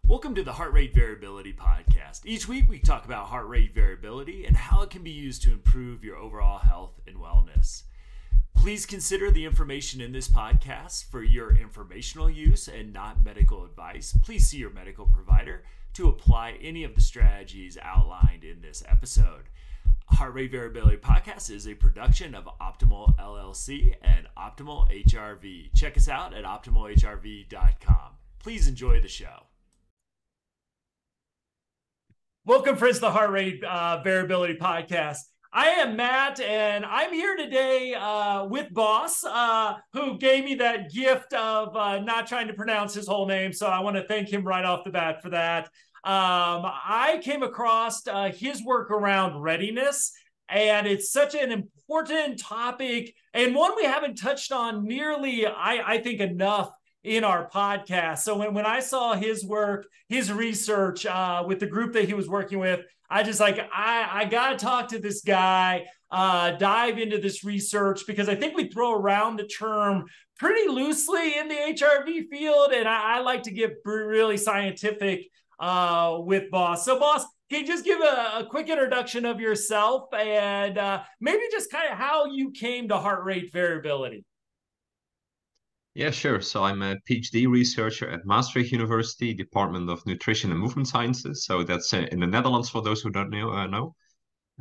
Welcome to the Heart Rate Variability Podcast. Each week we talk about heart rate variability and how it can be used to improve your overall health and wellness. Please consider the information in this podcast for your informational use and not medical advice. Please see your medical provider to apply any of the strategies outlined in this episode. Heart Rate Variability Podcast is a production of Optimal LLC and Optimal HRV. Check us out at optimalhrv.com. Please enjoy the show. Welcome, friends, to the Heart Rate Variability Podcast. I am Matt, and I'm here today with Bas, who gave me that gift of not trying to pronounce his whole name, so I want to thank him right off the bat for that. I came across his work around readiness, and it's such an important topic, and one we haven't touched on nearly, I think, enough in our podcast. So when I saw his work, his research with the group that he was working with, I just I got to talk to this guy, dive into this research, because I think we throw around the term pretty loosely in the HRV field. And I like to get really scientific with Bas. So Bas, can you just give a quick introduction of yourself and maybe just kind of how you came to heart rate variability? Yeah, sure. So I'm a PhD researcher at Maastricht University, Department of Nutrition and Movement Sciences. So that's in the Netherlands for those who don't know.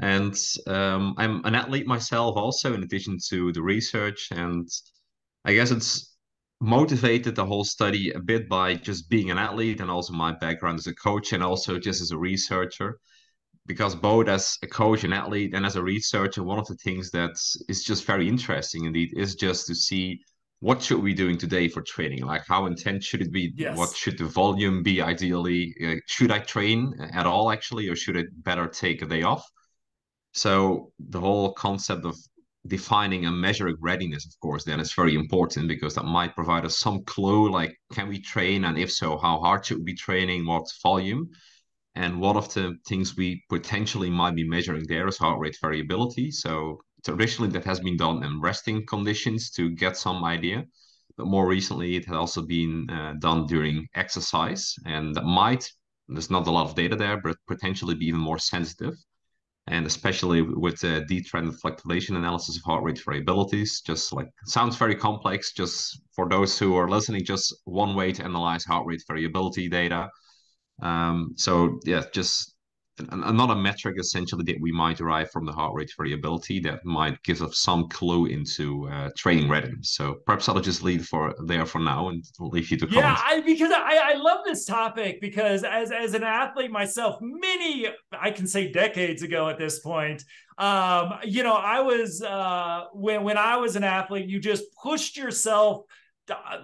And I'm an athlete myself also, in addition to the research. And I guess it's motivated the whole study a bit by just being an athlete and also my background as a coach and also just as a researcher. Because both as a coach and athlete and as a researcher, one of the things that is just very interesting indeed is just to see what should we be doing today for training? Like how intense should it be? What Yes. should the volume be ideally? Should I train at all actually, or should I better take a day off? So the whole concept of defining and measuring readiness, of course, then is very important because that might provide us some clue, like can we train? And if so, how hard should we be training? What volume? And one of the things we potentially might be measuring there is heart rate variability. So traditionally that has been done in resting conditions to get some idea. But more recently, it has also been done during exercise. And that might, there's not a lot of data there, but potentially be even more sensitive. And especially with the detrended fluctuation analysis of heart rate variabilities, just like sounds very complex. Just for those who are listening, just one way to analyze heart rate variability data. So yeah, just another metric essentially that we might derive from the heart rate variability that might give us some clue into training readiness. So perhaps I'll just leave for there for now and leave you to Yeah, comment. because I love this topic because as an athlete myself, many, I can say decades ago at this point, I was when I was an athlete, you just pushed yourself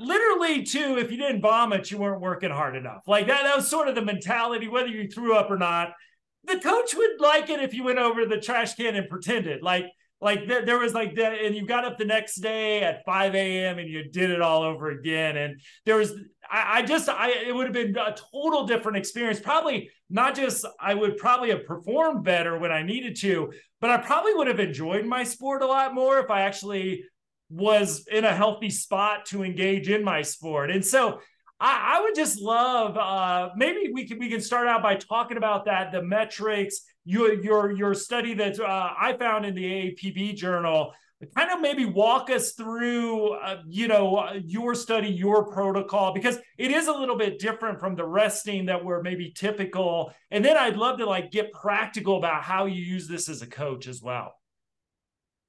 literally to, if you didn't vomit, you weren't working hard enough. Like that was sort of the mentality, whether you threw up or not. The coach would like it if you went over the trash can and pretended there was like that, and you got up the next day at 5 a.m. and you did it all over again. And there was, it would have been a total different experience. Probably not just, I would probably have performed better when I needed to, but I probably would have enjoyed my sport a lot more if I actually was in a healthy spot to engage in my sport. And so I would just love, maybe we can start out by talking about that, the metrics, your study that I found in the AAPB journal. Kind of maybe walk us through, your study, your protocol, because it is a little bit different from the resting that were maybe typical. And then I'd love to get practical about how you use this as a coach as well.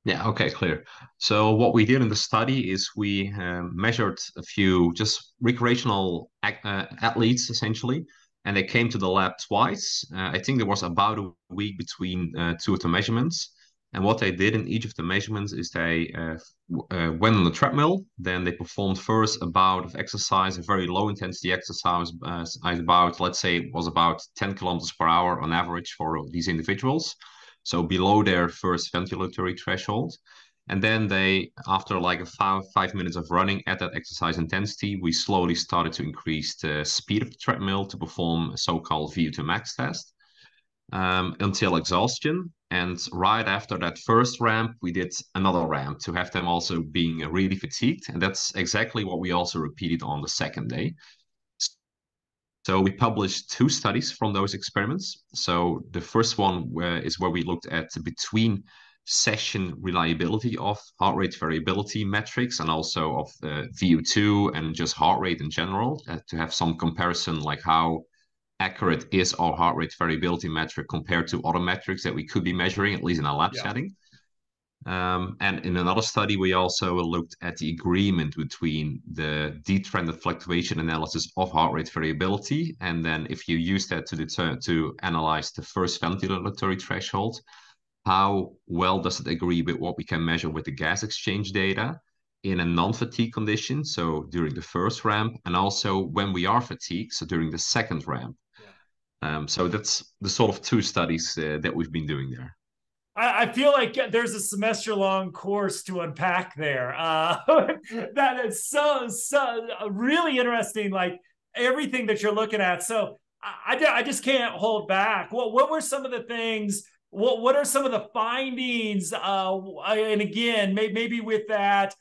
Yeah, okay, clear. So what we did in the study is we measured a few just recreational athletes essentially, and they came to the lab twice. I think there was about a week between two of the measurements. And what they did in each of the measurements is they went on the treadmill, then they performed first a bout of exercise, a very low intensity exercise, about, let's say it was about 10 kilometers per hour on average for these individuals, so below their first ventilatory threshold. And then they, after like a 5 minutes of running at that exercise intensity, we slowly started to increase the speed of the treadmill to perform a so-called VO2 max test until exhaustion. And right after that first ramp, we did another ramp to have them also being really fatigued. And that's exactly what we also repeated on the second day. So we published two studies from those experiments. So the first one is where we looked at between session reliability of heart rate variability metrics and also of the VO2 and just heart rate in general to have some comparison like how accurate is our heart rate variability metric compared to other metrics that we could be measuring, at least in a lab Yeah. setting. And in another study, we also looked at the agreement between the detrended fluctuation analysis of heart rate variability, and then if you use that to analyze the first ventilatory threshold, how well does it agree with what we can measure with the gas exchange data in a non-fatigue condition, so during the first ramp, and also when we are fatigued, so during the second ramp. So that's the sort of two studies that we've been doing there. I feel like there's a semester long course to unpack there. That is so really interesting, like everything that you're looking at. So I just can't hold back. What were some of the things? What are some of the findings? And again, maybe with that,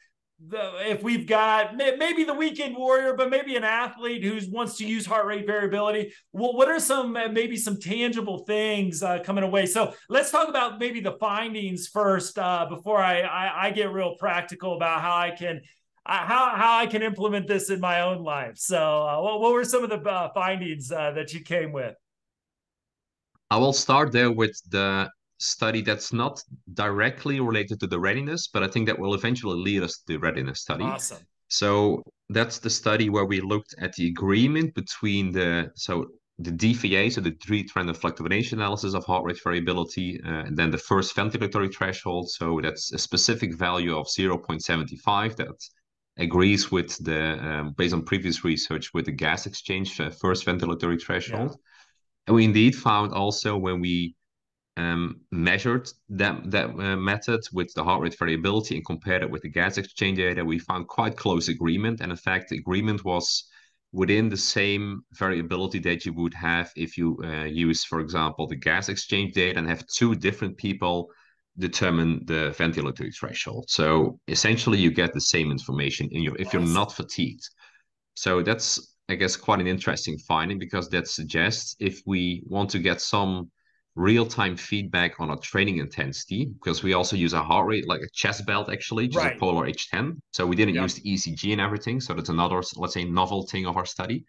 if we've got maybe the weekend warrior, but maybe an athlete who wants to use heart rate variability, what are some maybe some tangible things coming away? So let's talk about maybe the findings first before I get real practical about how I can how I can implement this in my own life. So what were some of the findings that you came with? I will start there with the study that's not directly related to the readiness, but I think that will eventually lead us to the readiness study. Awesome. So that's the study where we looked at the agreement between the DVA, so the three-trended fluctuation analysis of heart rate variability, and then the first ventilatory threshold. So that's a specific value of 0.75 that agrees with based on previous research, with the gas exchange first ventilatory Yeah. threshold. And we indeed found also when we measured that method with the heart rate variability and compared it with the gas exchange data, we found quite close agreement. And in fact, the agreement was within the same variability that you would have if you use, for example, the gas exchange data and have two different people determine the ventilatory threshold. So essentially, you get the same information if you're Awesome. not fatigued. So that's, I guess, quite an interesting finding because that suggests if we want to get some real-time feedback on our training intensity, because we also use a heart rate, like a chest belt, actually, just a Right. Polar H10. So we didn't use Yep. the ECG and everything. So that's another, let's say, novel thing of our study.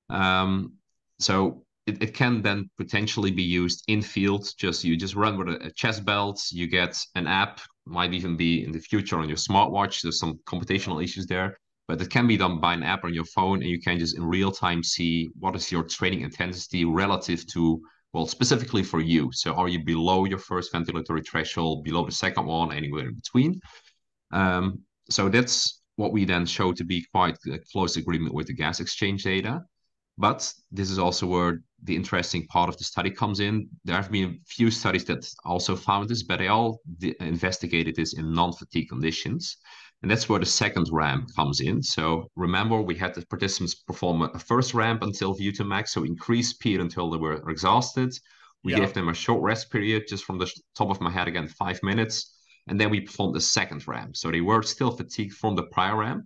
So it can then potentially be used in field. You just run with a chest belt, you get an app, might even be in the future on your smartwatch. There's some computational issues there, but it can be done by an app on your phone, and you can just in real time see what is your training intensity relative to, well, specifically for you. So are you below your first ventilatory threshold, below the second one, anywhere in between? So that's what we then show to be quite a close agreement with the gas exchange data. But this is also where the interesting part of the study comes in. There have been a few studies that also found this, but they all investigated this in non-fatigue conditions. And that's where the second ramp comes in. So remember, we had the participants perform a first ramp until VO2 max, so increased speed until they were exhausted. We gave Yep. them a short rest period, just from the top of my head again, 5 minutes. And then we performed the second ramp. So they were still fatigued from the prior ramp.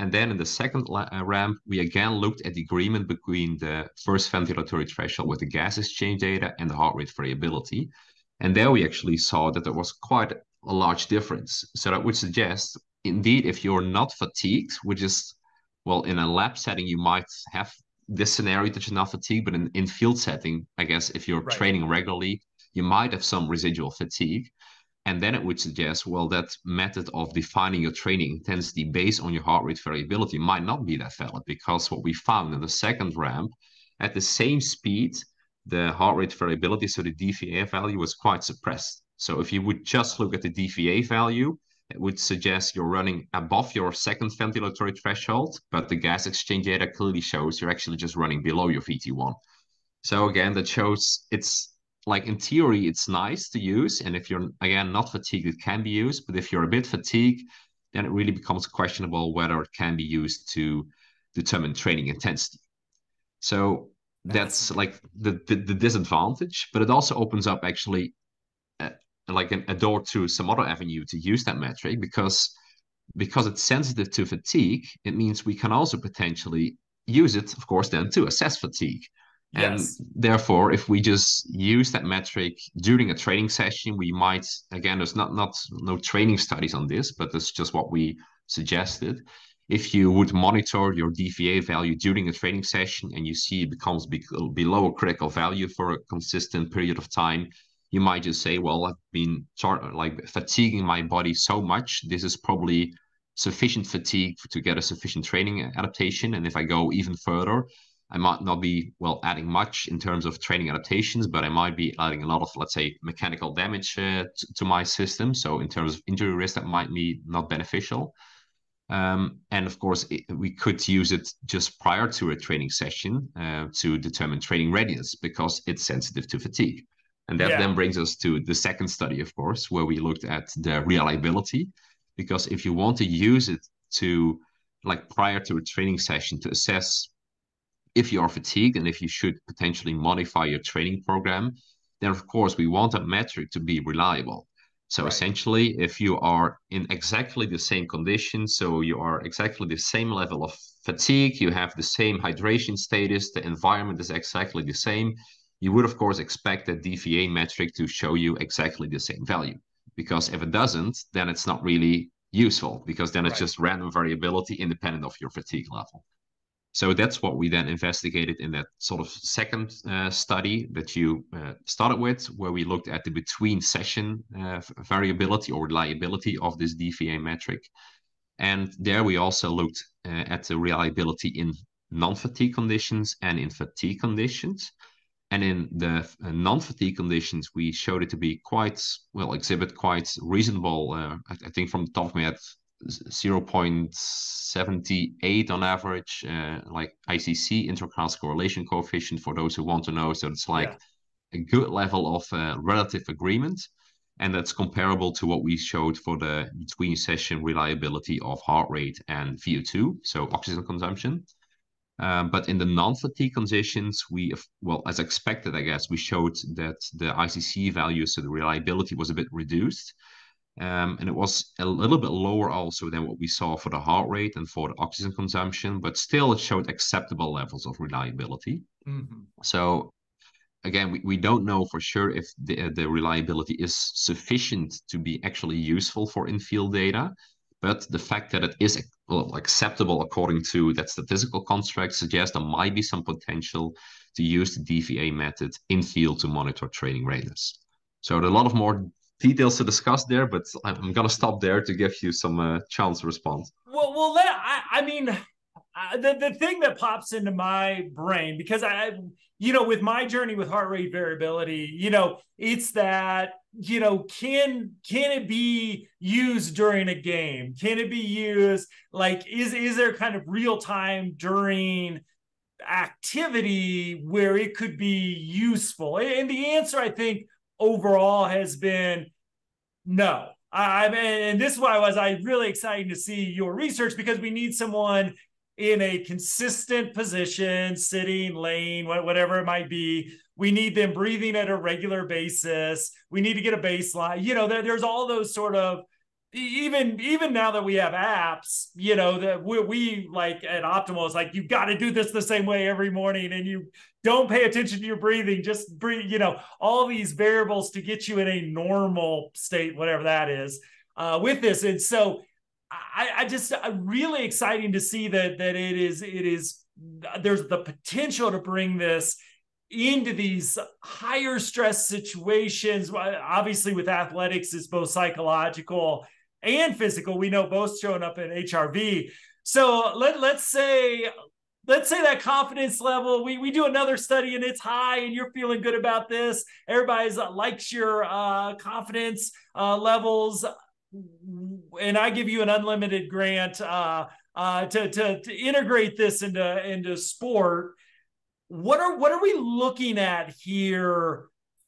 And then in the second ramp, we again looked at the agreement between the first ventilatory threshold with the gas exchange data and the heart rate variability. And there we actually saw that there was quite a large difference. So that would suggest, indeed, if you're not fatigued, which is, well, in a lab setting, you might have this scenario that you're not fatigued, but in field setting, I guess if you're Right. training regularly, you might have some residual fatigue. And then it would suggest, well, that method of defining your training intensity based on your heart rate variability might not be that valid, because what we found in the second ramp, at the same speed, the heart rate variability, so the DVA value, was quite suppressed. So if you would just look at the DVA value, it would suggest you're running above your second ventilatory threshold, but the gas exchange data clearly shows you're actually just running below your VT1. So again, that shows it's like in theory, it's nice to use. And if you're, again, not fatigued, it can be used. But if you're a bit fatigued, then it really becomes questionable whether it can be used to determine training intensity. So that's Fascinating. like the disadvantage, but it also opens up actually like a door to some other avenue to use that metric, because it's sensitive to fatigue. It means we can also potentially use it, of course, then to assess fatigue. And Yes. therefore, if we just use that metric during a training session, we might, again, there's not no training studies on this, but that's just what we suggested. If you would monitor your DVA value during a training session and you see it becomes below a critical value for a consistent period of time, you might just say, well, I've been like fatiguing my body so much. This is probably sufficient fatigue to get a sufficient training adaptation. And if I go even further, I might not be, well, adding much in terms of training adaptations, but I might be adding a lot of, let's say, mechanical damage to my system. So in terms of injury risk, that might be not beneficial. And of course, we could use it just prior to a training session to determine training readiness because it's sensitive to fatigue. And that then Yeah. brings us to the second study, of course, where we looked at the reliability. Because if you want to use it to, like prior to a training session, to assess if you are fatigued and if you should potentially modify your training program, then of course we want a metric to be reliable. So Right. essentially, if you are in exactly the same conditions, so you are exactly the same level of fatigue, you have the same hydration status, the environment is exactly the same, you would of course expect that DVA metric to show you exactly the same value. Because if it doesn't, then it's not really useful because then it's Right. just random variability independent of your fatigue level. So that's what we then investigated in that sort of second study that you started with, where we looked at the between session variability or reliability of this DVA metric. And there we also looked at the reliability in non-fatigue conditions and in fatigue conditions. And in the non-fatigue conditions, we showed it to be quite, well, exhibit quite reasonable. I think from the top of my head, 0.78 on average, like ICC, intraclass correlation coefficient, for those who want to know. So it's like Yeah. a good level of relative agreement. And that's comparable to what we showed for the between session reliability of heart rate and VO2, so oxygen consumption. But in the non-fatigue conditions, well, as expected, I guess, we showed that the ICC value, so the reliability was a bit reduced. And it was a little bit lower also than what we saw for the heart rate and for the oxygen consumption, but still it showed acceptable levels of reliability. Hmm. So again, we don't know for sure if the reliability is sufficient to be actually useful for in-field data, but the fact that it is, well, acceptable according to that statistical construct suggests there might be some potential to use the DVA method in field to monitor training readiness. So there are a lot of more details to discuss there, but I'm going to stop there to give you some chance to respond. I mean, the thing that pops into my brain because with my journey with heart rate variability, it's that can it be used during a game? Can it be used like is there kind of real time during activity where it could be useful? And the answer, I think, overall has been no. And this is why I really excited to see your research because we need someone in a consistent position, sitting, laying, whatever it might be. We need them breathing at a regular basis. We need to get a baseline. There's all those sort of even now that we have apps, that we like at Optimal is like you've got to do this the same way every morning, and you don't pay attention to your breathing. Just breathe. All these variables to get you in a normal state, whatever that is, with this. And so, I'm really exciting to see that it is there's the potential to bring this into these higher stress situations. Obviously, with athletics, it's both psychological and physical. We know both showing up in HRV. So let's say that confidence level, we do another study and it's high and you're feeling good about this. Everybody's likes your confidence levels. And I give you an unlimited grant to integrate this into sport. What are we looking at here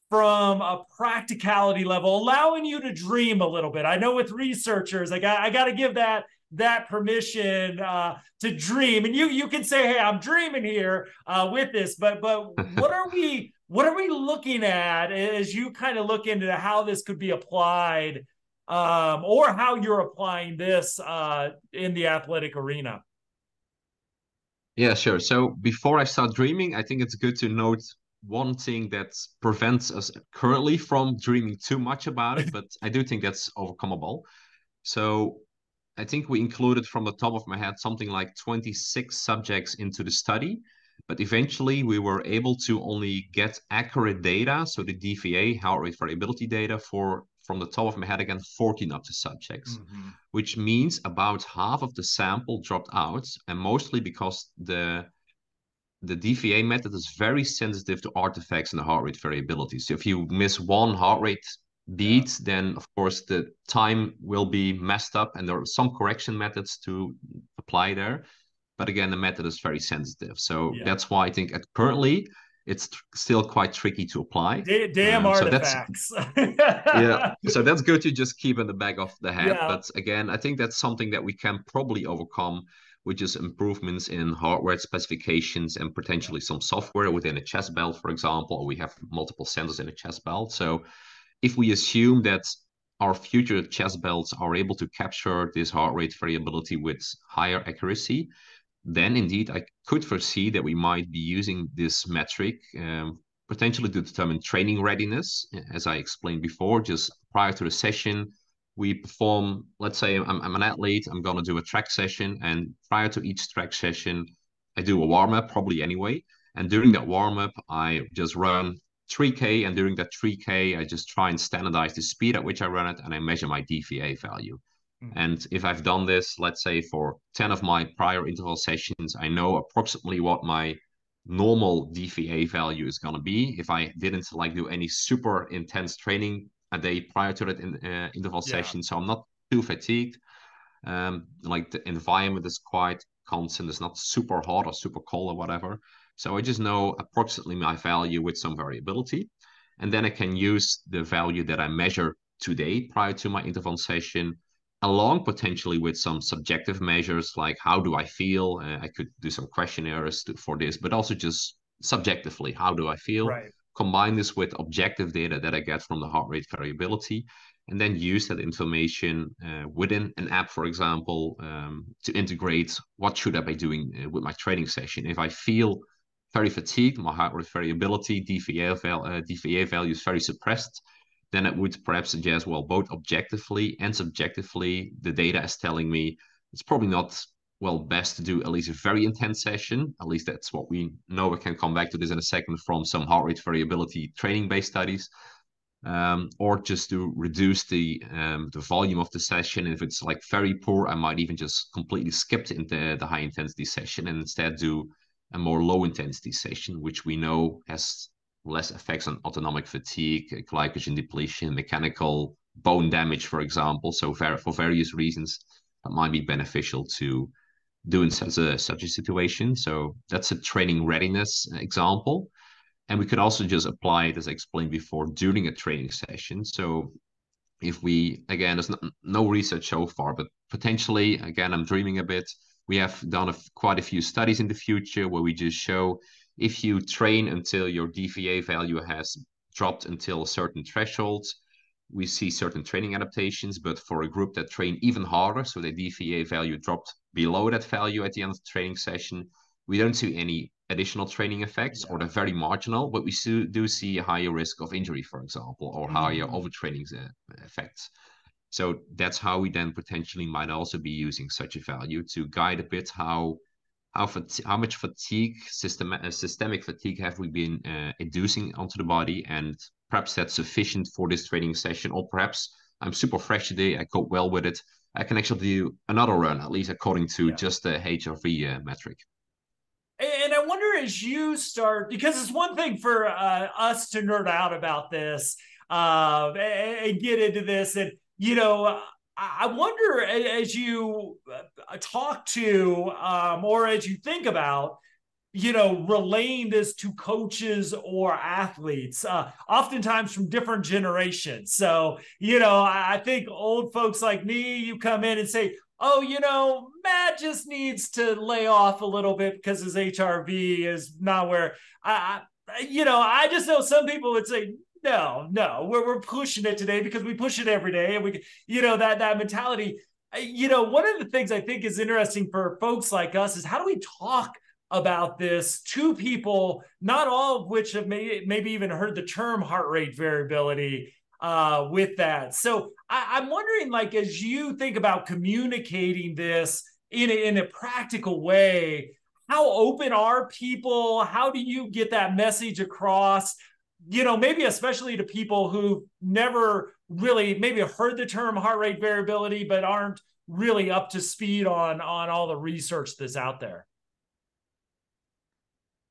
from a practicality level, allowing you to dream a little bit? I know with researchers, I got to give that permission to dream, and you can say, "Hey, I'm dreaming here with this." But what are we looking at as you kind of look into how this could be applied, or how you're applying this in the athletic arena? Yeah, sure. So before I start dreaming, I think it's good to note one thing that prevents us currently from dreaming too much about it, but I do think that's overcomable. So I think we included from the top of my head something like 26 subjects into the study, but eventually we were able to only get accurate data, so the DVA, heart rate variability data, for from the top of my head again, 14 of the subjects, Mm-hmm. which means about half of the sample dropped out, and mostly because the DVA method is very sensitive to artifacts in the heart rate variability. So if you miss one heart rate Yeah. beat, then of course the time will be messed up, and there are some correction methods to apply there. But again, the method is very sensitive. So Yeah. that's why I think currently it's still quite tricky to apply. Damn So that's artifacts. yeah, so that's good to just keep in the back of the head. Yeah. But again, I think that's something that we can probably overcome, which is improvements in hardware specifications and Yeah. potentially some software within a chest belt, for example, or we have multiple sensors in a chest belt. So if we assume that our future chest belts are able to capture this heart rate variability with higher accuracy, then indeed I could foresee that we might be using this metric potentially to determine training readiness. As I explained before, just prior to the session, we perform, let's say I'm an athlete, I'm going to do a track session, and prior to each track session, I do a warm up, probably anyway. And during that warm up, I just run 3K, and during that 3K, I just try and standardize the speed at which I run it, and I measure my DVA value. Mhm. And if I've done this, let's say for 10 of my prior interval sessions, I know approximately what my normal DVA value is going to be. If I didn't like do any super intense training a day prior to that interval Yeah. session, so I'm not too fatigued. Like the environment is quite constant. It's not super hot or super cold or whatever. So I just know approximately my value with some variability. And then I can use the value that I measure today prior to my interval session, along potentially with some subjective measures like how do I feel? I could do some questionnaires for this, but also just subjectively, how do I feel? Right. Combine this with objective data that I get from the heart rate variability, and then use that information within an app, for example, to integrate what should I be doing with my training session. If I feel very fatigued, my heart rate variability, DVA value is very suppressed, then it would perhaps suggest, well, both objectively and subjectively, the data is telling me it's probably not, well, best to do at least a very intense session. At least that's what we know. We can come back to this in a second from some heart rate variability training-based studies, or just to reduce the volume of the session. If it's like very poor, I might even just completely skip the high intensity session and instead do a more low intensity session, which we know has less effects on autonomic fatigue, glycogen depletion, mechanical bone damage, for example. So for various reasons, it might be beneficial to do in such a situation. So that's a training readiness example. And we could also just apply it, as I explained before, during a training session. So if we, again, there's no research so far, but potentially, again, I'm dreaming a bit. We have done quite a few studies in the future where we just show if you train until your DVA value has dropped until a certain threshold, we see certain training adaptations. But for a group that train even harder, so the DVA value dropped below that value at the end of the training session, we don't see any additional training effects, or they're Yeah. very marginal, but we do see a higher risk of injury, for example, or higher Mm-hmm. overtraining effects. So that's how we then potentially might also be using such a value to guide a bit how much systemic fatigue have we been inducing onto the body, and perhaps that's sufficient for this training session, or perhaps I'm super fresh today, I cope well with it, I can actually do another run, at least according to Yeah. just the HRV metric. And I wonder as you start, because it's one thing for us to nerd out about this and get into this. And, I wonder as you talk to or as you think about, relaying this to coaches or athletes, oftentimes from different generations. So, I think old folks like me, you come in and say, oh, Matt just needs to lay off a little bit because his HRV is not where I just know some people would say, no, we're pushing it today because we push it every day. And we, that mentality, one of the things I think is interesting for folks like us is how do we talk about this to people, not all of which have maybe even heard the term heart rate variability with that. So I'm wondering, like, as you think about communicating this in a practical way, how open are people? How do you get that message across? Maybe especially to people who never really maybe heard the term heart rate variability, but aren't really up to speed on all the research that's out there.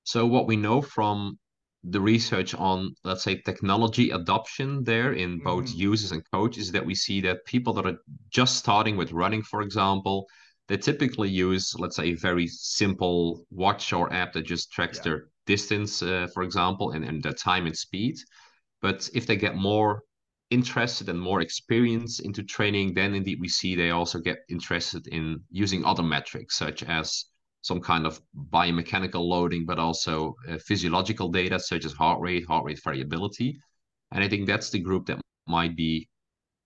So what we know from the research on, let's say, technology adoption there in both Mm-hmm. users and coaches, is that we see that people that are just starting with running, for example, they typically use, let's say, a very simple watch or app that just tracks Yeah. their distance, for example, and their time and speed. But if they get more interested and more experience into training, then indeed we see they also get interested in using other metrics, such as some kind of biomechanical loading, but also physiological data, such as heart rate variability. And I think that's the group that might be,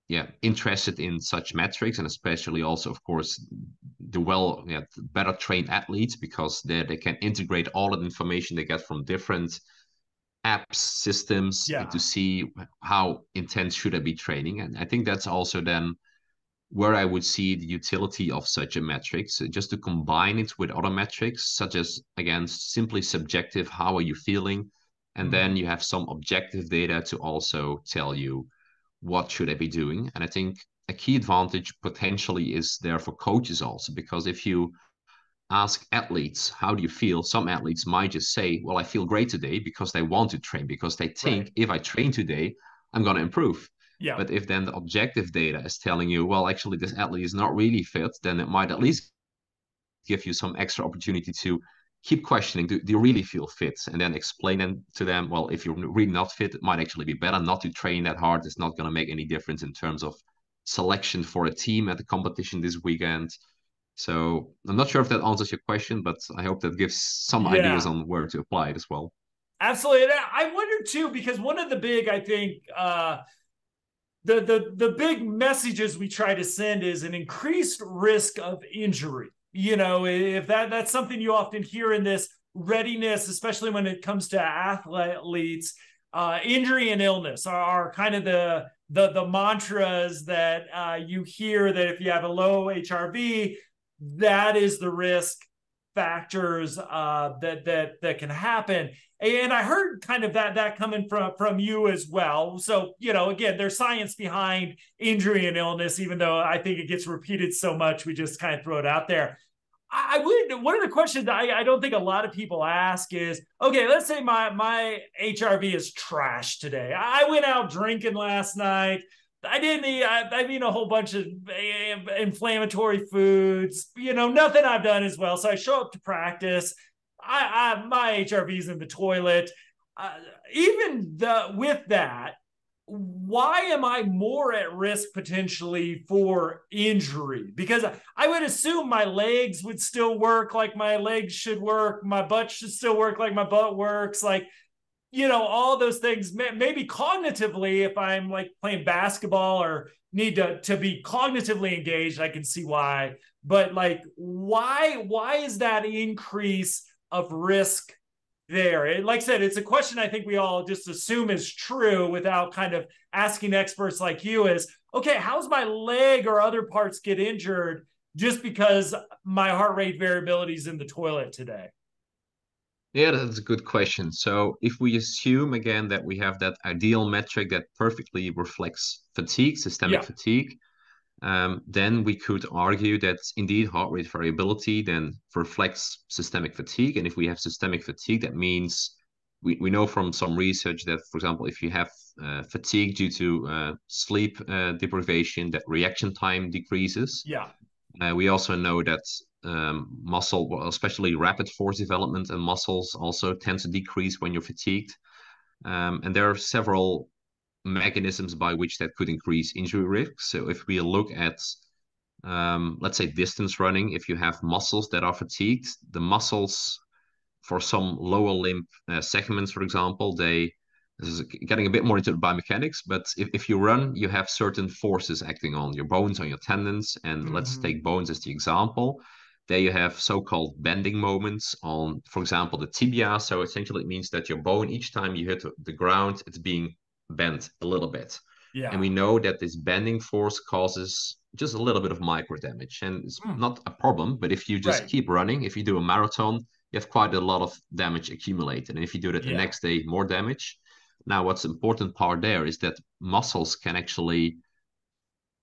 yeah, interested in such metrics, and especially also, of course, better trained athletes, because they can integrate all of the information they get from different apps, systems, to Yeah. see how intense should I be training. And I think that's also then where I would see the utility of such a metric. So just to combine it with other metrics, such as, again, simply subjective, how are you feeling? And then Mm-hmm. you have some objective data to also tell you what should I be doing. And I think a key advantage potentially is there for coaches also, because if you ask athletes, how do you feel? Some athletes might just say, well, I feel great today, because they want to train, because they Right. think if I train today, I'm going to improve. Yeah. But if then the objective data is telling you, well, actually, this athlete is not really fit, then it might at least give you some extra opportunity to keep questioning, do you really feel fit? And then explain to them, well, if you're really not fit, it might actually be better not to train that hard. It's not going to make any difference in terms of selection for a team at the competition this weekend. So I'm not sure if that answers your question, but I hope that gives some ideas Yeah. on where to apply it as well. Absolutely. And I wonder too, because one of the big, I think, the big messages we try to send is an increased risk of injury. If that's something you often hear in this readiness, especially when it comes to athletes, injury and illness are kind of the mantras that you hear, that if you have a low HRV, that is the risk factors that can happen. And I heard kind of that coming from you as well. So, again, there's science behind injury and illness, even though I think it gets repeated so much, we just kind of throw it out there. One of the questions I don't think a lot of people ask is, okay, let's say my HRV is trash today. I went out drinking last night. I didn't eat. I've eaten a whole bunch of inflammatory foods. Nothing I've done as well. So I show up to practice. My HRV's in the toilet. Uh, Even with that, why am I more at risk potentially for injury? Because I would assume my legs would still work like my legs should work. My butt should still work like my butt works. Like, all those things, maybe cognitively, if I'm like playing basketball or need to be cognitively engaged, I can see why. But like, why is that increase of risk there? Like I said, it's a question I think we all just assume is true without kind of asking experts like you is, okay, how's my leg or other parts get injured just because my heart rate variability is in the toilet today? Yeah, that's a good question. So if we assume again that we have that ideal metric that perfectly reflects fatigue, systemic Yeah. fatigue, then we could argue that indeed heart rate variability then reflects systemic fatigue. And if we have systemic fatigue, that means we know from some research that, for example, if you have fatigue due to sleep deprivation, that reaction time decreases. Yeah. We also know that muscle, well, especially rapid force development and muscles, also tend to decrease when you're fatigued. And there are several mechanisms by which that could increase injury risk. So if we look at, let's say, distance running, if you have muscles that are fatigued, the muscles for some lower limb segments, for example, this is getting a bit more into the biomechanics, but if you run, you have certain forces acting on your bones, on your tendons. And let's Mm-hmm. take bones as the example. There you have so-called bending moments on, for example, the tibia. So essentially it means that your bone, each time you hit the ground, it's being bent a little bit. And Yeah. we know that this bending force causes just a little bit of micro damage. And it's Mm, not a problem, but if you just right. keep running, if you do a marathon, you have quite a lot of damage accumulated. And if you do that the Yeah. next day, more damage. Now, what's the important part there is that muscles can actually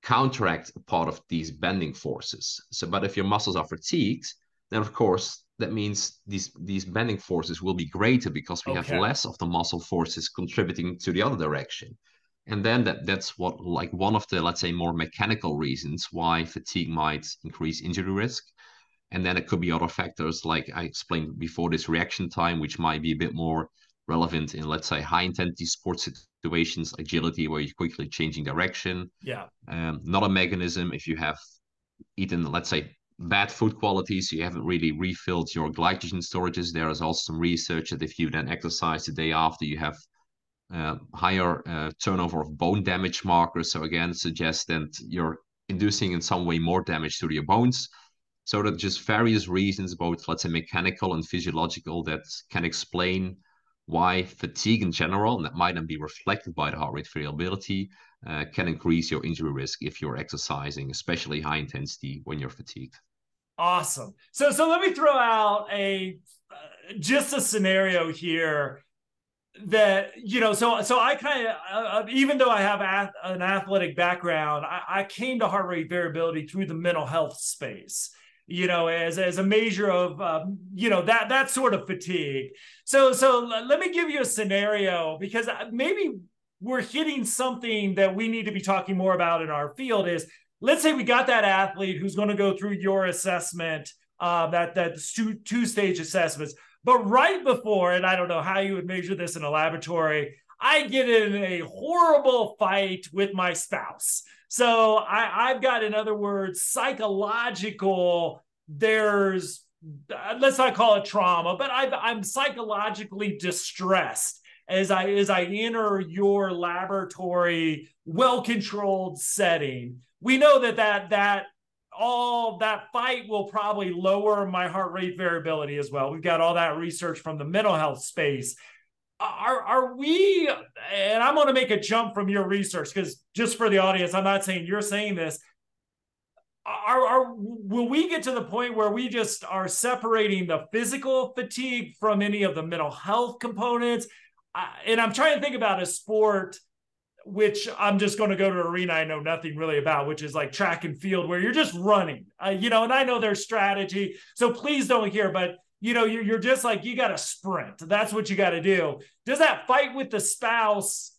counteract a part of these bending forces. So, but if your muscles are fatigued, then of course that means these bending forces will be greater because we have Okay. less of the muscle forces contributing to the other direction. And then that's what, like, one of the, let's say, more mechanical reasons why fatigue might increase injury risk. And then it could be other factors, like I explained before, this reaction time, which might be a bit more relevant in, let's say, high intensity sports situations, agility, where you're quickly changing direction. Yeah. Not a mechanism if you have eaten, let's say, bad food quality, so you haven't really refilled your glycogen storages. There is also some research that if you then exercise the day after, you have higher turnover of bone damage markers. So again, suggests that you're inducing in some way more damage to your bones. So that just various reasons, both, let's say, mechanical and physiological, that can explain why fatigue in general, and that might then be reflected by the heart rate variability, can increase your injury risk if you're exercising, especially high intensity when you're fatigued. Awesome. So let me throw out a just a scenario here that, so I kind of even though I have an athletic background, I came to heart rate variability through the mental health space, as a measure of that sort of fatigue. So let me give you a scenario, because maybe we're hitting something that we need to be talking more about in our field. Is, let's say we got that athlete who's going to go through your assessment, that two-stage assessments. But right before, and I don't know how you would measure this in a laboratory, I get in a horrible fight with my spouse. So I've got, in other words, psychological, let's not call it trauma, but I'm psychologically distressed as I enter your laboratory, well-controlled setting. We know that all that fight will probably lower my heart rate variability as well. We've got all that research from the mental health space. Are we, and I'm going to make a jump from your research, because just for the audience, I'm not saying you're saying this. Will we get to the point where we just are separating the physical fatigue from any of the mental health components? And I'm trying to think about a sport, which I'm just going to go to an arena I know nothing really about, which is like track and field, where you're just running, and I know there's strategy. So please don't hear, but you're just like, you got to sprint. That's what you got to do. Does that fight with the spouse,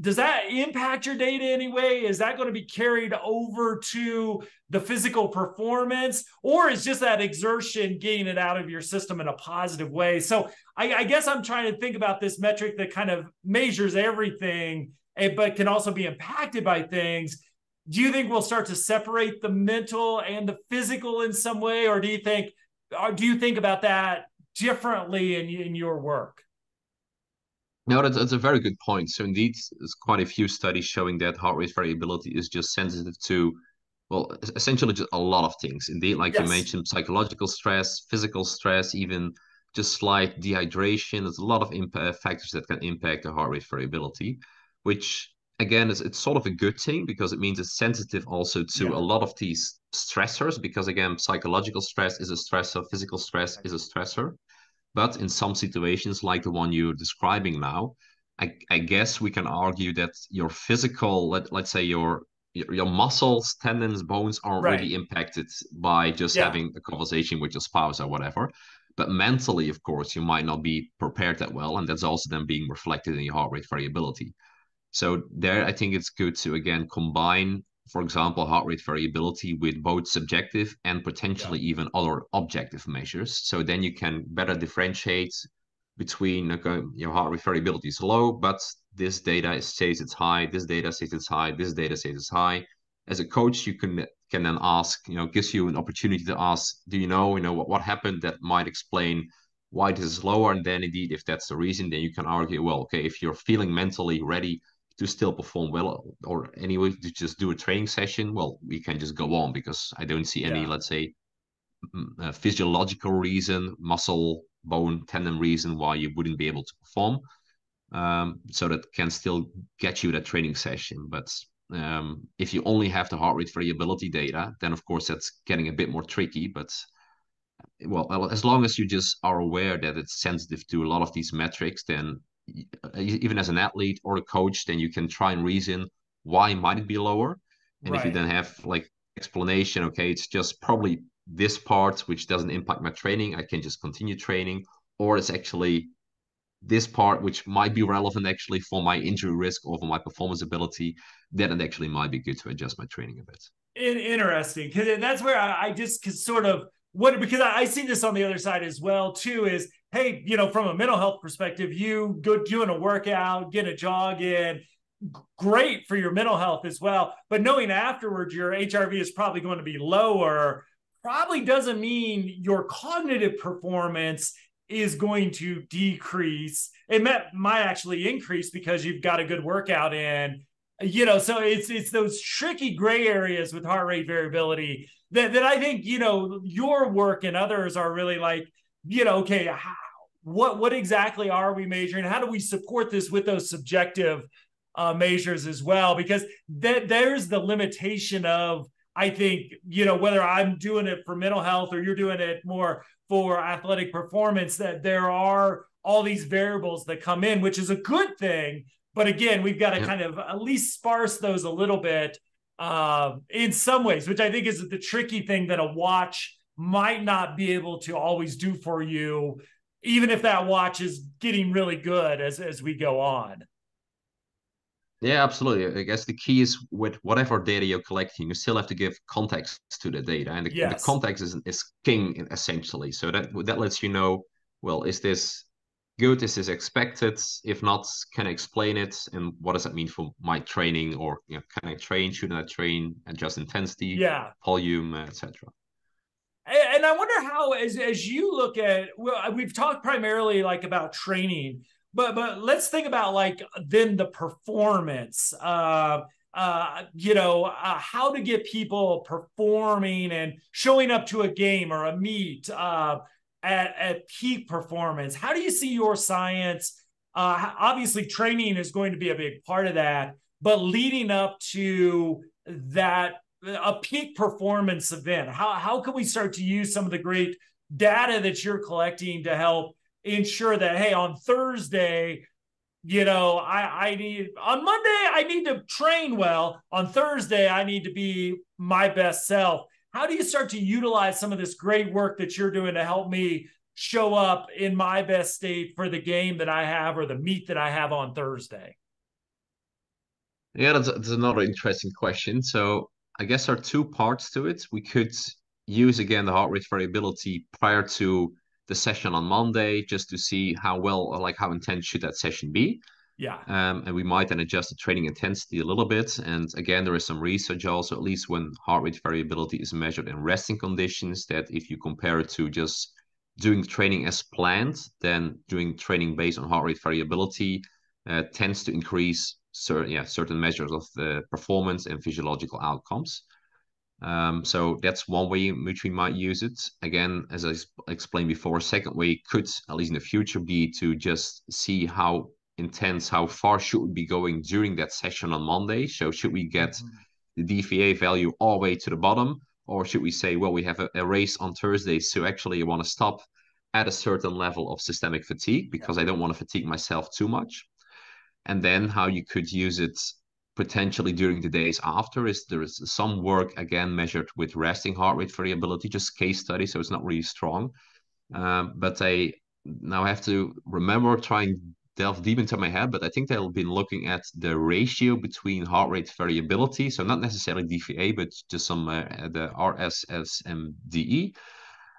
does that impact your data anyway? Is that going to be carried over to the physical performance, or is just that exertion getting it out of your system in a positive way? So I guess I'm trying to think about this metric that kind of measures everything, but can also be impacted by things. Do you think we'll start to separate the mental and the physical in some way, or do you think about that differently in your work? No, that's a very good point. So indeed, there's quite a few studies showing that heart rate variability is just sensitive to, well, essentially just a lot of things. Indeed, like you Yes. mentioned, psychological stress, physical stress, even just slight dehydration. There's a lot of factors that can impact the heart rate variability, which again is, it's sort of a good thing because it means it's sensitive also to Yeah. a lot of these stressors. Because again, psychological stress is a stressor, physical stress is a stressor. But in some situations, like the one you're describing now, I guess we can argue that your physical, let's say your muscles, tendons, bones aren't Right. really impacted by just Yeah. having a conversation with your spouse or whatever. But mentally, of course, you might not be prepared that well, and that's also then being reflected in your heart rate variability. So there, I think it's good to again combine, for example, heart rate variability with both subjective and Yeah. potentially even other objective measures. So then you can better differentiate between, okay, your heart rate variability is low, but this data says it's high, this data says it's high, this data says it's high. As a coach, you can then ask, gives you an opportunity to ask, do what happened that might explain why this is lower? And then indeed, if that's the reason, then you can argue, well, okay, if you're feeling mentally ready to still perform well, or anyway to just do a training session, well, we can just go on because I don't see any, Yeah. let's say, physiological reason, muscle, bone, tendon reason why you wouldn't be able to perform. So that can still get you that training session. But if you only have the heart rate variability data, then of course that's getting a bit more tricky. But well, as long as you just are aware that it's sensitive to a lot of these metrics, then even as an athlete or a coach, then you can try and reason why might it be lower. And if you Right. then have like explanation, okay, it's just probably this part which doesn't impact my training, I can just continue training, or it's actually this part which might be relevant actually for my injury risk or for my performance ability, then it actually might be good to adjust my training a bit. Interesting, because that's where I just cause sort of what, because I see this on the other side as well too, is hey, from a mental health perspective, you go doing a workout, get a jog in, great for your mental health as well, but knowing afterwards your HRV is probably going to be lower probably doesn't mean your cognitive performance is going to decrease. It might actually increase because you've got a good workout in. So it's those tricky gray areas with heart rate variability that I think your work and others are really like, okay, what exactly are we measuring? How do we support this with those subjective measures as well? Because there's the limitation of, I think, whether I'm doing it for mental health or you're doing it more for athletic performance, that there are all these variables that come in, which is a good thing. But again, we've got to Yeah. kind of at least sparse those a little bit in some ways, which I think is the tricky thing that a watch might not be able to always do for you, even if that watch is getting really good as we go on. Yeah, absolutely. I guess the key is with whatever data you're collecting, you still have to give context to the data, and the Yes. context is king essentially. So that lets you know, well, is this good? Is this expected? If not, can I explain it? And what does that mean for my training? Or can I train? Shouldn't I train? Adjust intensity, Yeah. volume, etc. And I wonder how, as you look at, well, we've talked primarily like about training, but let's think about like then the performance. How to get people performing and showing up to a game or a meet at peak performance. How do you see your science? Obviously, training is going to be a big part of that, but leading up to that a peak performance event? How can we start to use some of the great data that you're collecting to help ensure that, hey, on Thursday, I need, on Monday, I need to train well. On Thursday, I need to be my best self. How do you start to utilize some of this great work that you're doing to help me show up in my best state for the game that I have or the meet that I have on Thursday? Yeah, that's another interesting question. So I guess there are two parts to it. We could use again the heart rate variability prior to the session on Monday just to see how well or like how intense should that session be. Yeah. And we might then adjust the training intensity a little bit. And again, there is some research also, at least when heart rate variability is measured in resting conditions, that if you compare it to just doing training as planned, then doing training based on heart rate variability tends to increase certain measures of the performance and physiological outcomes. So that's one way in which we might use it. Again, as I explained before, a second way could, at least in the future, be to just see how intense, how far should we be going during that session on Monday. So should we get the DVA value all the way to the bottom, or should we say, well, we have a race on Thursday, so actually I want to stop at a certain level of systemic fatigue Yeah. because I don't want to fatigue myself too much. And then how you could use it potentially during the days after is there is some work again measured with resting heart rate variability, just case study, so it's not really strong. But I now have to remember, try and delve deep into my head, but I think they've been looking at the ratio between heart rate variability, so not necessarily DVA, but just some the RSSMDE,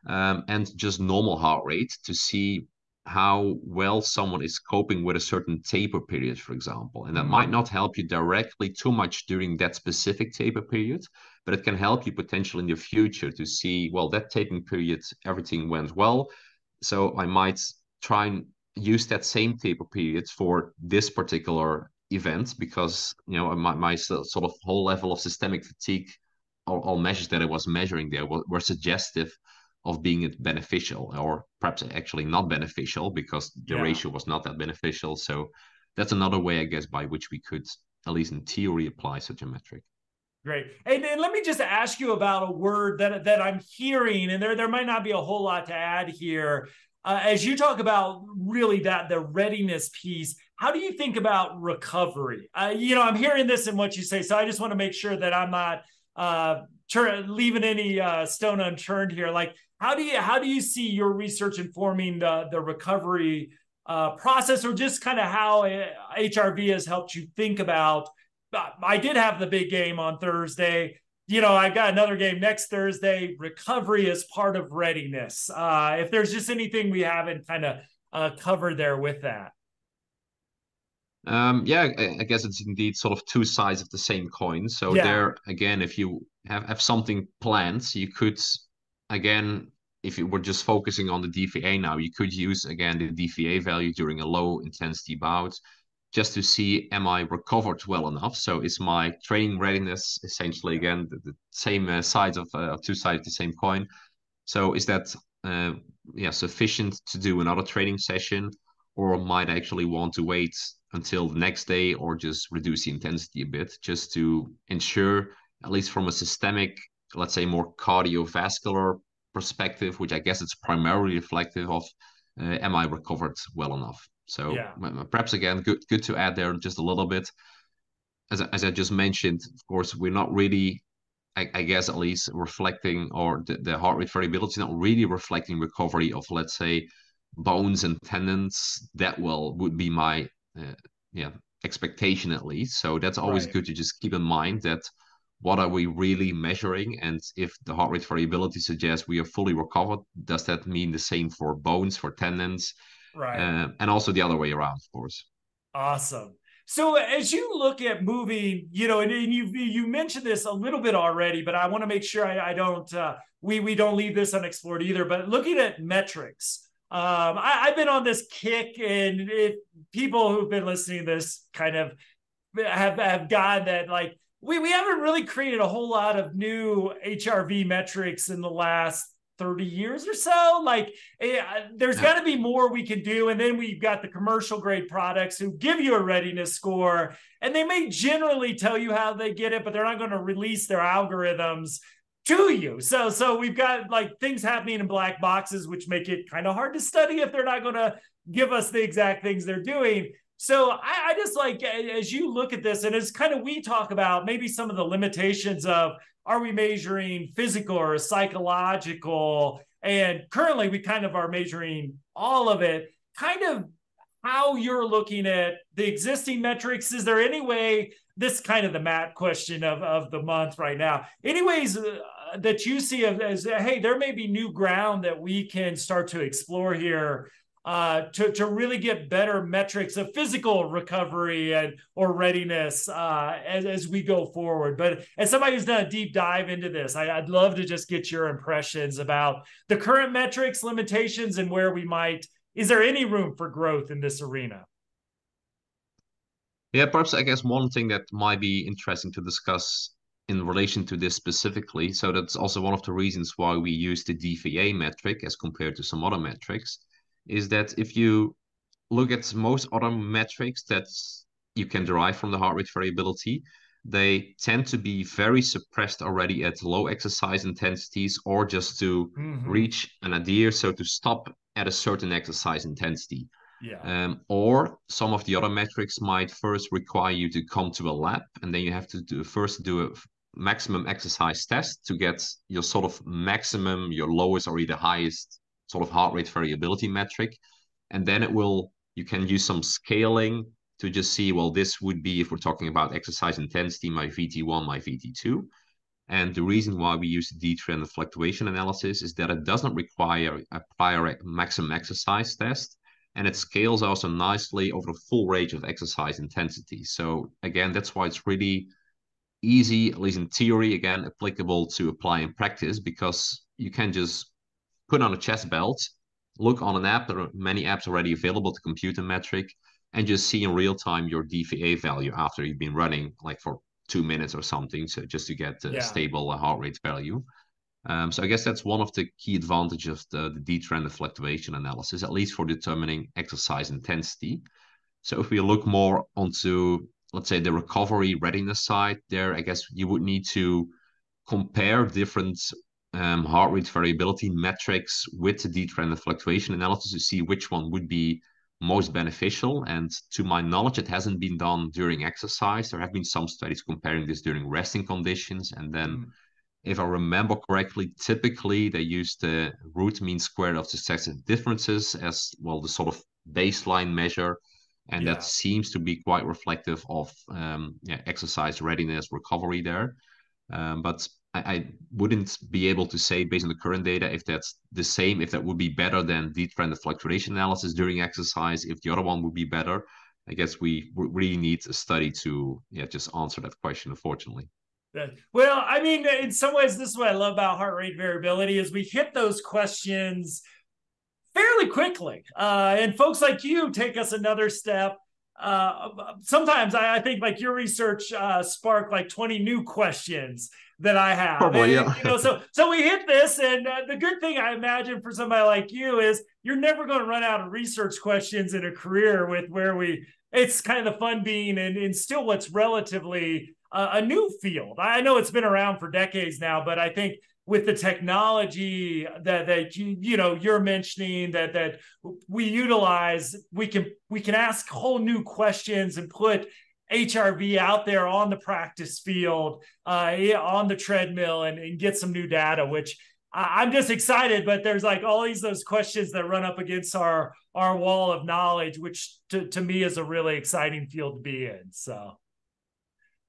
and just normal heart rate to see how well someone is coping with a certain taper period, for example. And that might not help you directly too much during that specific taper period, but it can help you potentially in the future to see, well, that tapering period, everything went well. So I might try and use that same taper period for this particular event because, my sort of whole level of systemic fatigue, all measures that I was measuring there were suggestive of being it beneficial, or perhaps actually not beneficial because the Yeah. ratio was not that beneficial. So that's another way, I guess, by which we could, at least in theory, apply such a metric. Great. And let me just ask you about a word that I'm hearing, and there might not be a whole lot to add here. As you talk about really that the readiness piece, how do you think about recovery? I'm hearing this in what you say, so I just want to make sure that I'm not leaving any stone unturned here. Like, how do you see your research informing the recovery process, or just kind of how HRV has helped you think about? I did have the big game on Thursday. I've got another game next Thursday. Recovery is part of readiness. If there's just anything we haven't kind of covered there with that. Yeah, I guess it's indeed sort of two sides of the same coin. So Yeah. there, again, if you have something planned, you could, again, if you were just focusing on the DVA now, you could use, again, the DVA value during a low intensity bout just to see, am I recovered well enough? So is my training readiness essentially, again, the same sides of two sides of the same coin. So is that sufficient to do another training session, or might I actually want to wait until the next day, or just reduce the intensity a bit, just to ensure, at least from a systemic, let's say more cardiovascular perspective, which I guess it's primarily reflective of, am I recovered well enough? So Yeah. perhaps again, good to add there just a little bit. As I just mentioned, of course, we're not really, I guess, at least reflecting, or the heart rate variability is not really reflecting recovery of, let's say, bones and tendons that well would be my yeah expectation, at least. So that's always Right. good to just keep in mind that what are we really measuring, and if the heart rate variability suggests we are fully recovered, does that mean the same for bones, for tendons, Right. and also the other way around, of course. Awesome. So as you look at moving, and you mentioned this a little bit already, but I want to make sure I don't we don't leave this unexplored either. But looking at metrics, I've been on this kick, and people who've been listening to this kind of have gotten that, like, we haven't really created a whole lot of new HRV metrics in the last 30 years or so. Like, there's Yeah. got to be more we can do. And then we've got the commercial grade products who give you a readiness score, and they may generally tell you how they get it, but they're not going to release their algorithms to you. So we've got like things happening in black boxes, which make it kind of hard to study if they're not going to give us the exact things they're doing. So I just, like, as you look at this, and as kind of we talk about maybe some of the limitations of, are we measuring physical or psychological? And currently we kind of are measuring all of it. Kind of how you're looking at the existing metrics. Is there any way, this is kind of the Matt question of the month right now, any ways that you see as, hey, there may be new ground that we can start to explore here to really get better metrics of physical recovery or readiness as we go forward? But as somebody who's done a deep dive into this, I'd love to just get your impressions about the current metrics, limitations, and where we might, is there any room for growth in this arena? Yeah, perhaps I guess one thing that might be interesting to discuss in relation to this specifically, so that's also one of the reasons why we use the DVA metric as compared to some other metrics, is that if you look at most other metrics that you can derive from the heart rate variability, they tend to be very suppressed already at low exercise intensities, or just to Mm-hmm. reach an idea, so to stop at a certain exercise intensity. Yeah. Or some of the other metrics might first require you to come to a lab, and then you have to first do a maximum exercise test to get your sort of maximum, your lowest or either highest sort of heart rate variability metric. And then you can use some scaling to just see, well, this would be, if we're talking about exercise intensity, my VT1, my VT2. And the reason why we use the D-trend fluctuation analysis is that it doesn't require a prior maximum exercise test, and it scales also nicely over the full range of exercise intensity. So again, that's why it's really easy, at least in theory, again, applicable to apply in practice, because you can just put on a chest belt, look on an app. There are many apps already available to compute a metric, and just see in real time your DVA value after you've been running like for 2 minutes or something, so just to get a Yeah. stable heart rate value. So I guess that's one of the key advantages of the detrended fluctuation analysis, at least for determining exercise intensity. So if we look more onto, let's say, the recovery readiness side there, I guess you would need to compare different heart rate variability metrics with the detrended fluctuation analysis to see which one would be most beneficial. And to my knowledge, it hasn't been done during exercise. There have been some studies comparing this during resting conditions. And then, if I remember correctly, typically they use the root mean squared of successive differences as well, the sort of baseline measure. And that Yeah. seems to be quite reflective of exercise readiness recovery there. But I wouldn't be able to say based on the current data if that's the same, if that would be better than detrended fluctuation analysis during exercise, if the other one would be better. I guess we really need a study to just answer that question, unfortunately. Well, I mean, in some ways, this is what I love about heart rate variability is we hit those questions fairly quickly. And folks like you take us another step. Sometimes I think like your research sparked like 20 new questions that I have. Probably, And, yeah. so we hit this, and the good thing I imagine for somebody like you is you're never going to run out of research questions in a career with where it's kind of the fun being in still what's relatively a new field. I know it's been around for decades now, but I think with the technology that you're mentioning that we utilize, we can ask whole new questions and put HRV out there on the practice field, on the treadmill, and get some new data, which I'm just excited. But there's like all those questions that run up against our wall of knowledge, which to me is a really exciting field to be in. So.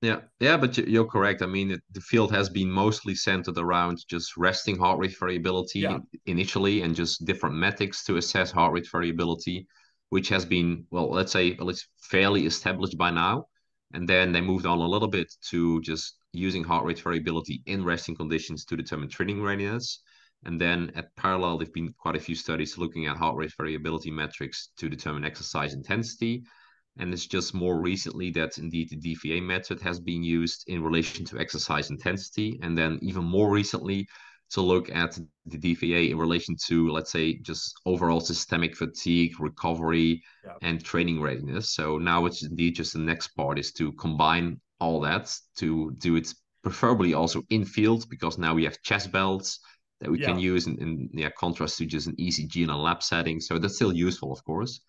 Yeah, but you're correct. I mean, the field has been mostly centered around just resting heart rate variability Yeah. initially and just different methods to assess heart rate variability, which has been, well, let's say, at least fairly established by now. And then they moved on a little bit to just using heart rate variability in resting conditions to determine training readiness. And then at parallel, there've been quite a few studies looking at heart rate variability metrics to determine exercise intensity. And it's just more recently that indeed the DVA method has been used in relation to exercise intensity. And then even more recently to look at the DVA in relation to, let's say, just overall systemic fatigue, recovery, and training readiness. So now it's indeed just the next part is to combine all that to do it preferably also in field, because now we have chest belts that we can use in contrast to just an ECG in a lab setting. So that's still useful, of course,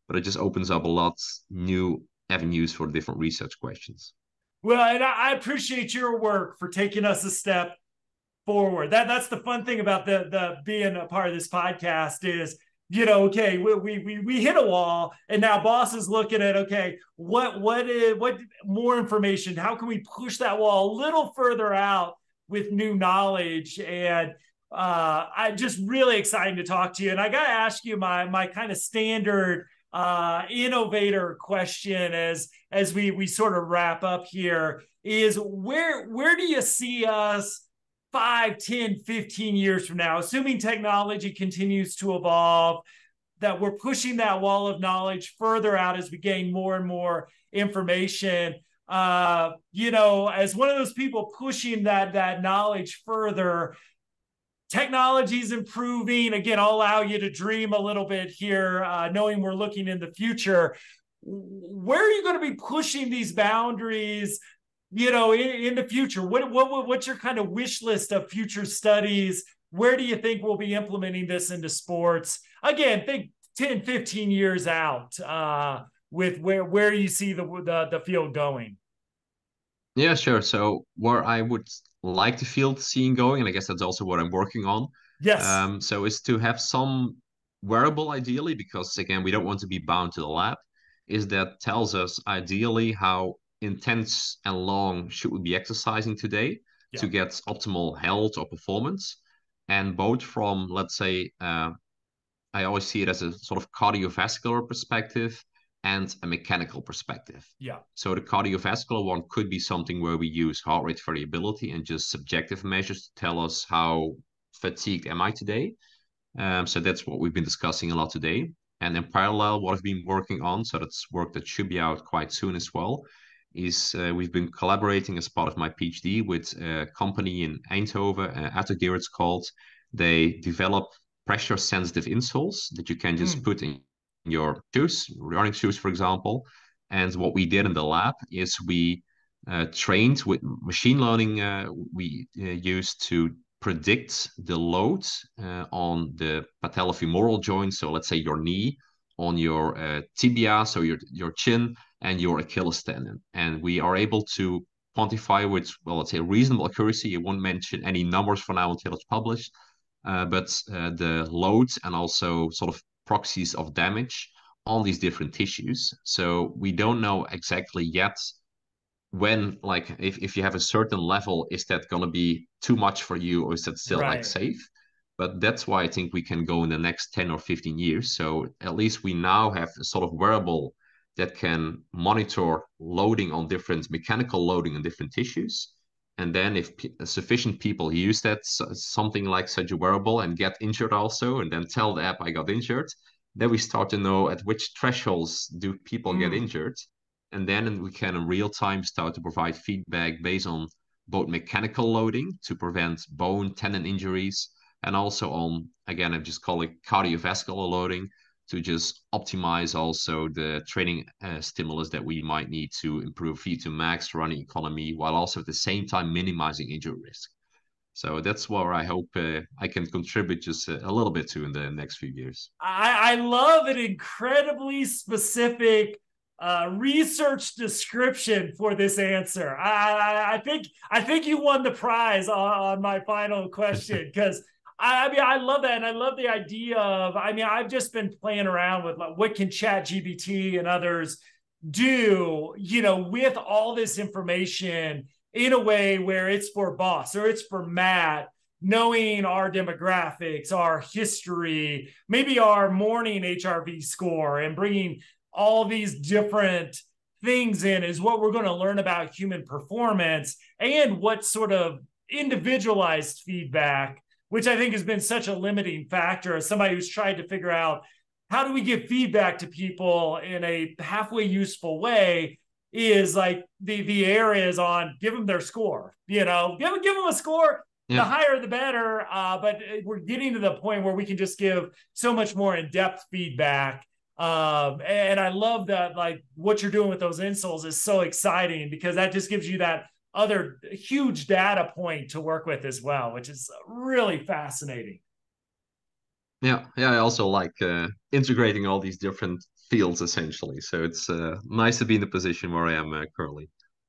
but it just opens up a lot new avenues for different research questions. Well, and I appreciate your work for taking us a step forward. That's the fun thing about the being a part of this podcast is, okay, we hit a wall, and now Bas is looking at, okay, what more information? How can we push that wall a little further out with new knowledge? And I just really exciting to talk to you. And I got to ask you my kind of standard innovator question as we sort of wrap up here is where do you see us 5, 10, 15 years from now, assuming technology continues to evolve, that we're pushing that wall of knowledge further out as we gain more and more information? As one of those people pushing that knowledge further, technology's improving. Again, I'll allow you to dream a little bit here, knowing we're looking in the future. Where are you going to be pushing these boundaries, in the future? What's your kind of wish list of future studies? Where do you think we'll be implementing this into sports? Again, think 10, 15 years out, with where you see the field going. Yeah, sure. So where I would like the field seeing going, and I guess that's also what I'm working on. Yes. So is to have some wearable ideally, because again, we don't want to be bound to the lab, is that tells us ideally how intense and long should we be exercising today to get optimal health or performance. And both from, let's say, I always see it as a sort of cardiovascular perspective and a mechanical perspective. Yeah. So the cardiovascular one could be something where we use heart rate variability and just subjective measures to tell us how fatigued am I today. So that's what we've been discussing a lot today. And in parallel, what I've been working on, so that's work that should be out quite soon as well, is we've been collaborating as part of my PhD with a company in Eindhoven, Atogir it's called. They develop pressure sensitive insoles that you can just put in your shoes, running shoes, for example. And what we did in the lab is we trained with machine learning we used to predict the load on the patellofemoral joint. So let's say your knee, on your tibia, so your chin, and your Achilles tendon. And we are able to quantify with, well, let's say reasonable accuracy. I won't mention any numbers for now until it's published, but the loads and also sort of proxies of damage on these different tissues. So we don't know exactly yet when, like, if you have a certain level, is that going to be too much for you, or is that still like Right. safe? But that's why I think we can go in the next 10 or 15 years. So at least we now have a sort of wearable that can monitor loading on different mechanical loading on different tissues. And then if sufficient people use that, something like such a wearable, and get injured also, and then tell the app I got injured, then we start to know at which thresholds do people get injured. And then we can in real time start to provide feedback based on both mechanical loading to prevent bone, tendon injuries, and also on, again, I just call it cardiovascular loading to just optimize also the training stimulus that we might need to improve V2 max running economy, while also at the same time minimizing injury risk. So that's where I hope I can contribute just a little bit to in the next few years. I love an incredibly specific research description for this answer. I think you won the prize on my final question, because I mean, I love that. And I love the idea of, I mean, I've just been playing around with like, what can ChatGPT and others do, you know, with all this information in a way where it's for Bas or it's for Matt, knowing our demographics, our history, maybe our morning HRV score, and bringing all these different things in is what we're going to learn about human performance and what sort of individualized feedback, which I think has been such a limiting factor as somebody who's tried to figure out how do we give feedback to people in a halfway useful way, is like the areas on give them their score, you know, give them a score. The Yeah. higher the better, but we're getting to the point where we can just give so much more in-depth feedback. And I love that, like, what you're doing with those insoles is so exciting, because that just gives you that other huge data point to work with as well, which is really fascinating. Yeah, I also like integrating all these different fields essentially. So it's nice to be in the position where I am currently.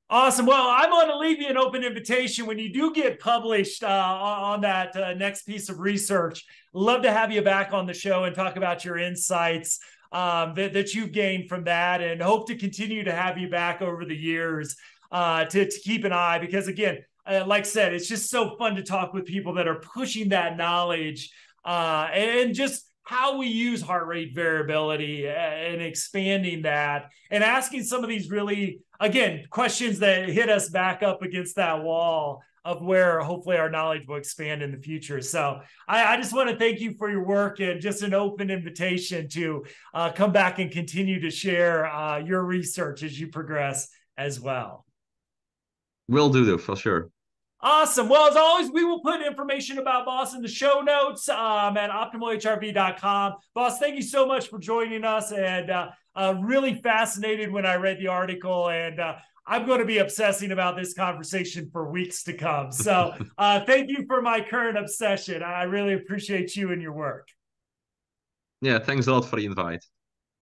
Awesome. Well, I'm going to leave you an open invitation when you do get published on that next piece of research. Love to have you back on the show and talk about your insights that you've gained from that, and hope to continue to have you back over the years to keep an eye, because again, like I said, it's just so fun to talk with people that are pushing that knowledge and just how we use heart rate variability and expanding that, and asking some of these really, again, questions that hit us back up against that wall of where hopefully our knowledge will expand in the future. So I just want to thank you for your work, and just an open invitation to come back and continue to share your research as you progress as well. Will do though, for sure. Awesome. Well, as always, we will put information about Bas in the show notes at optimalhrv.com. Bas, thank you so much for joining us, and really fascinated when I read the article, and I'm going to be obsessing about this conversation for weeks to come. So thank you for my current obsession. I really appreciate you and your work. Yeah, thanks a lot for the invite.